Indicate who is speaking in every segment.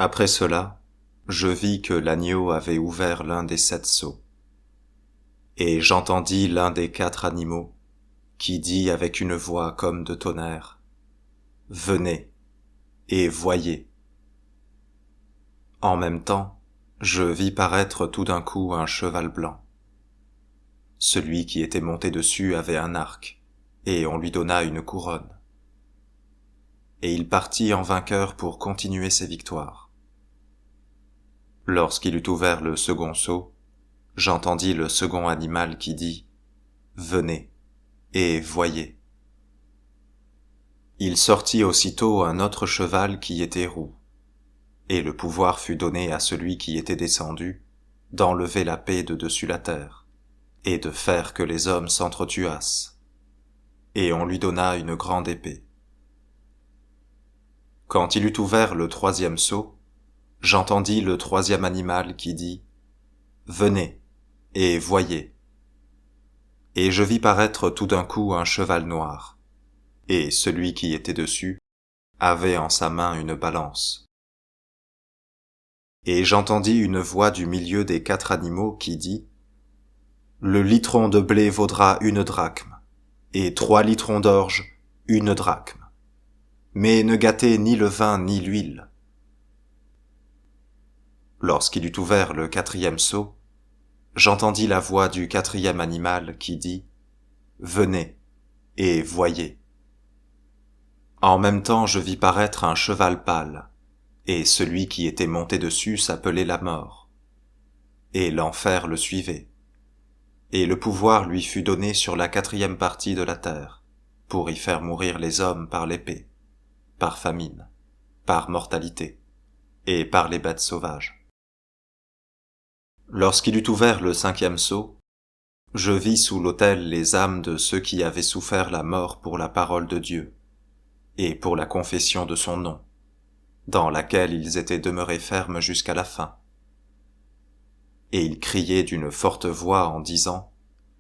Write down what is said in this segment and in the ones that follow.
Speaker 1: Après cela, je vis que l'agneau avait ouvert l'un des 7 sceaux. Et j'entendis l'un des 4 animaux, qui dit avec une voix comme de tonnerre, « Venez, et voyez. » En même temps, je vis paraître tout d'un coup un cheval blanc. Celui qui était monté dessus avait un arc, et on lui donna une couronne. Et il partit en vainqueur pour continuer ses victoires. Lorsqu'il eut ouvert le second sceau, j'entendis le second animal qui dit « Venez, et voyez. » Il sortit aussitôt un autre cheval qui était roux, et le pouvoir fut donné à celui qui était descendu d'enlever la paix de dessus la terre, et de faire que les hommes s'entretuassent. Et on lui donna une grande épée. Quand il eut ouvert le 3e sceau, j'entendis le 3e animal qui dit « Venez, et voyez. » Et je vis paraître tout d'un coup un cheval noir, et celui qui était dessus avait en sa main une balance. Et j'entendis une voix du milieu des 4 animaux qui dit « Le litron de blé vaudra 1 drachme, et 3 litrons d'orge 1 drachme. Mais ne gâtez ni le vin ni l'huile. » Lorsqu'il eut ouvert le 4e sceau, j'entendis la voix du 4e animal qui dit « Venez, et voyez. » En même temps je vis paraître un cheval pâle, et celui qui était monté dessus s'appelait la mort. Et l'enfer le suivait. Et le pouvoir lui fut donné sur la 4e partie de la terre, pour y faire mourir les hommes par l'épée, par famine, par mortalité, et par les bêtes sauvages. Lorsqu'il eut ouvert le 5e sceau, je vis sous l'autel les âmes de ceux qui avaient souffert la mort pour la parole de Dieu, et pour la confession de son nom, dans laquelle ils étaient demeurés fermes jusqu'à la fin. Et ils criaient d'une forte voix en disant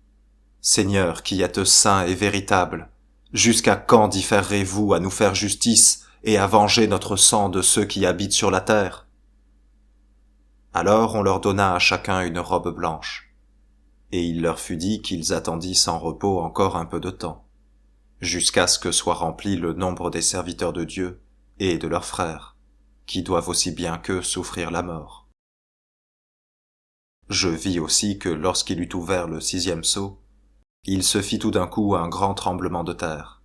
Speaker 1: « Seigneur, qui êtes saint et véritable, jusqu'à quand différerez-vous à nous faire justice et à venger notre sang de ceux qui habitent sur la terre ?» Alors on leur donna à chacun une robe blanche, et il leur fut dit qu'ils attendissent en repos encore un peu de temps, jusqu'à ce que soit rempli le nombre des serviteurs de Dieu et de leurs frères, qui doivent aussi bien qu'eux souffrir la mort. Je vis aussi que lorsqu'il eut ouvert le 6e sceau, il se fit tout d'un coup un grand tremblement de terre.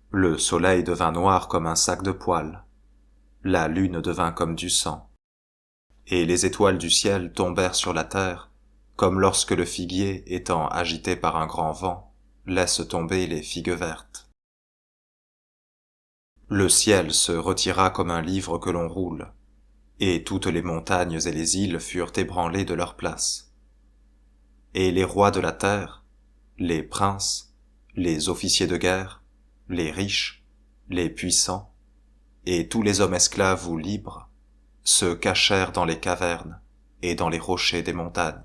Speaker 1: Le soleil devint noir comme un sac de poils, la lune devint comme du sang, et les étoiles du ciel tombèrent sur la terre, comme lorsque le figuier, étant agité par un grand vent, laisse tomber les figues vertes. Le ciel se retira comme un livre que l'on roule, et toutes les montagnes et les îles furent ébranlées de leur place. Et les rois de la terre, les princes, les officiers de guerre, les riches, les puissants, et tous les hommes esclaves ou libres, se cachèrent dans les cavernes et dans les rochers des montagnes.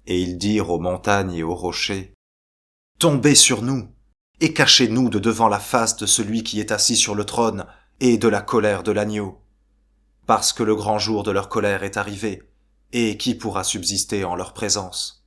Speaker 1: Et ils dirent aux montagnes et aux rochers, « Tombez sur nous, et cachez-nous de devant la face de celui qui est assis sur le trône et de la colère de l'agneau, parce que le grand jour de leur colère est arrivé, et qui pourra subsister en leur présence ?